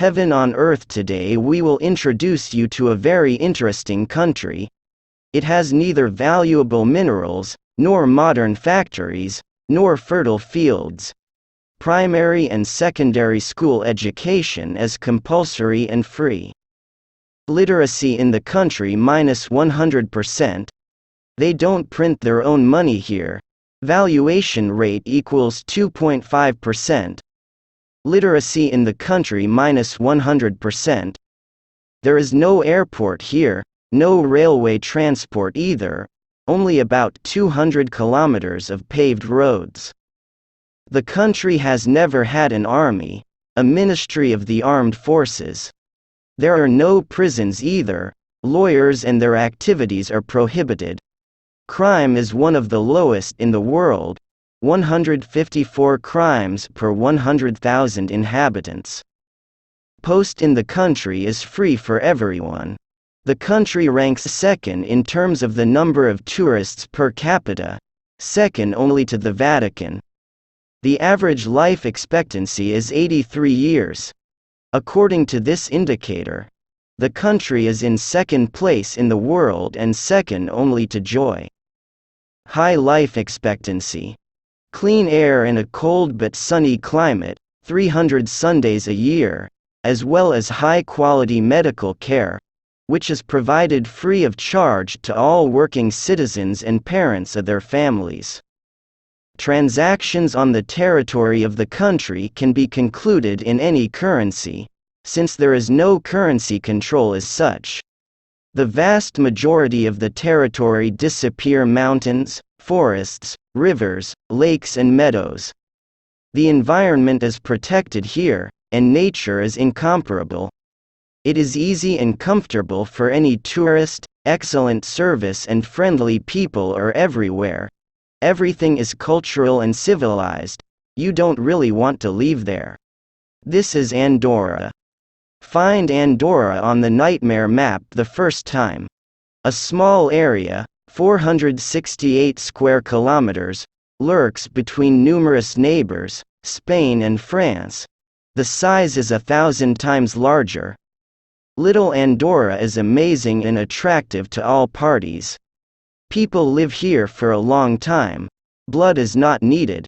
Heaven on earth. Today we will introduce you to a very interesting country. It has neither valuable minerals, nor modern factories, nor fertile fields. Primary and secondary school education is compulsory and free. Literacy in the country -100%. They don't print their own money here. Valuation rate equals 2.5%. Literacy in the country -100%. There is no airport here, no railway transport either, only about 200 kilometers of paved roads. The country has never had an army, a ministry of the armed forces. There are no prisons either, lawyers and their activities are prohibited. Crime is one of the lowest in the world, 154 crimes per 100,000 inhabitants. Post in the country is free for everyone. The country ranks second in terms of the number of tourists per capita, second only to the Vatican. The average life expectancy is 83 years. According to this indicator, the country is in second place in the world and second only to Joy. High life expectancy. Clean air and a cold but sunny climate, 300 Sundays a year, as well as high-quality medical care, which is provided free of charge to all working citizens and parents of their families. Transactions on the territory of the country can be concluded in any currency, since there is no currency control as such. The vast majority of the territory disappear mountains, forests, rivers, lakes and meadows. The environment is protected here, and nature is incomparable. It is easy and comfortable for any tourist, excellent service and friendly people are everywhere. Everything is cultural and civilized. You don't really want to leave there. This is Andorra. Find Andorra on the nightmare map the first time. A small area, 468 square kilometers, lurks between numerous neighbors, Spain and France. The size is 1,000 times larger. Little Andorra is amazing and attractive to all parties. People live here for a long time. Blood is not needed.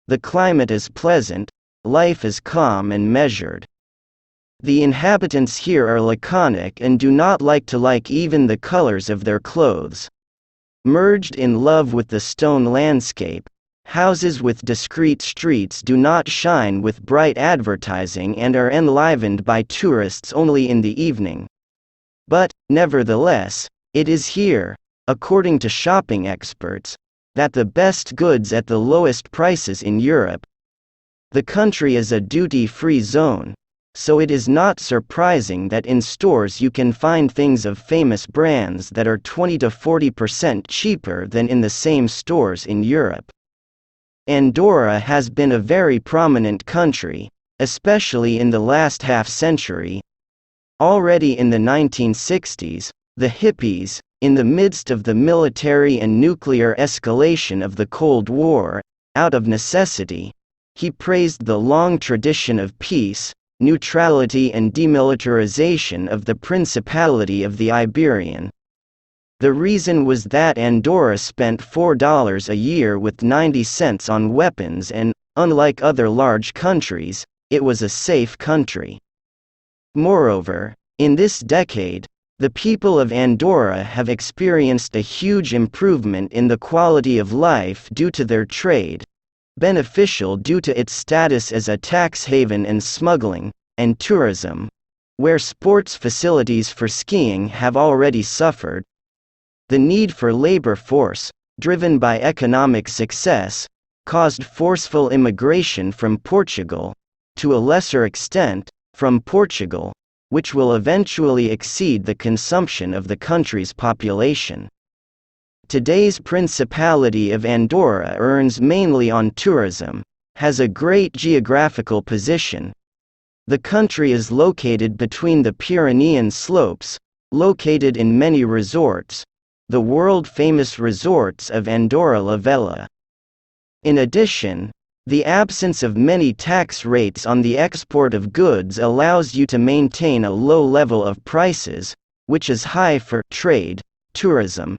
The climate is pleasant. Life is calm and measured. The inhabitants here are laconic and do not like even the colors of their clothes. Merged in love with the stone landscape, houses with discreet streets do not shine with bright advertising and are enlivened by tourists only in the evening. But, nevertheless, it is here, according to shopping experts, that the best goods at the lowest prices in Europe. The country is a duty-free zone, so it is not surprising that in stores you can find things of famous brands that are 20 to 40% cheaper than in the same stores in Europe. Andorra has been a very prominent country, especially in the last half-century. Already in the 1960s, the hippies, in the midst of the military and nuclear escalation of the Cold War, out of necessity, he praised the long tradition of peace, neutrality and demilitarization of the Principality of the Iberian. The reason was that Andorra spent $4 a year with 90 cents on weapons and, unlike other large countries, it was a safe country. Moreover, in this decade, the people of Andorra have experienced a huge improvement in the quality of life due to their trade, beneficial due to its status as a tax haven and smuggling, and tourism, where sports facilities for skiing have already suffered. The need for labor force, driven by economic success, caused forceful immigration from Portugal, to a lesser extent, from Portugal, which will eventually exceed the consumption of the country's population. Today's Principality of Andorra earns mainly on tourism, has a great geographical position. The country is located between the Pyrenean slopes, located in many resorts, the world-famous resorts of Andorra la Vella. In addition, The absence of many tax rates on the export of goods allows you to maintain a low level of prices, which is high for trade, tourism.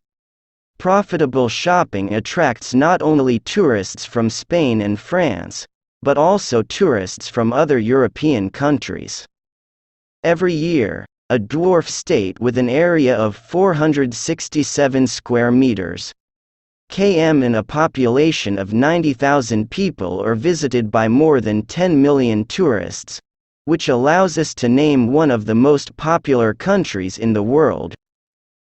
Profitable shopping attracts not only tourists from Spain and France, but also tourists from other European countries. Every year, a dwarf state with an area of 467 square meters km and a population of 90,000 people are visited by more than 10 million tourists, which allows us to name one of the most popular countries in the world.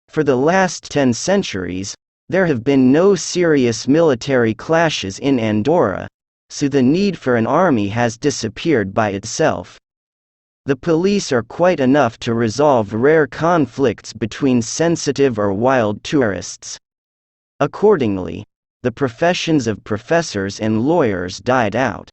For the last 10 centuries, there have been no serious military clashes in Andorra, so the need for an army has disappeared by itself. The police are quite enough to resolve rare conflicts between sensitive or wild tourists. Accordingly, the professions of professors and lawyers died out.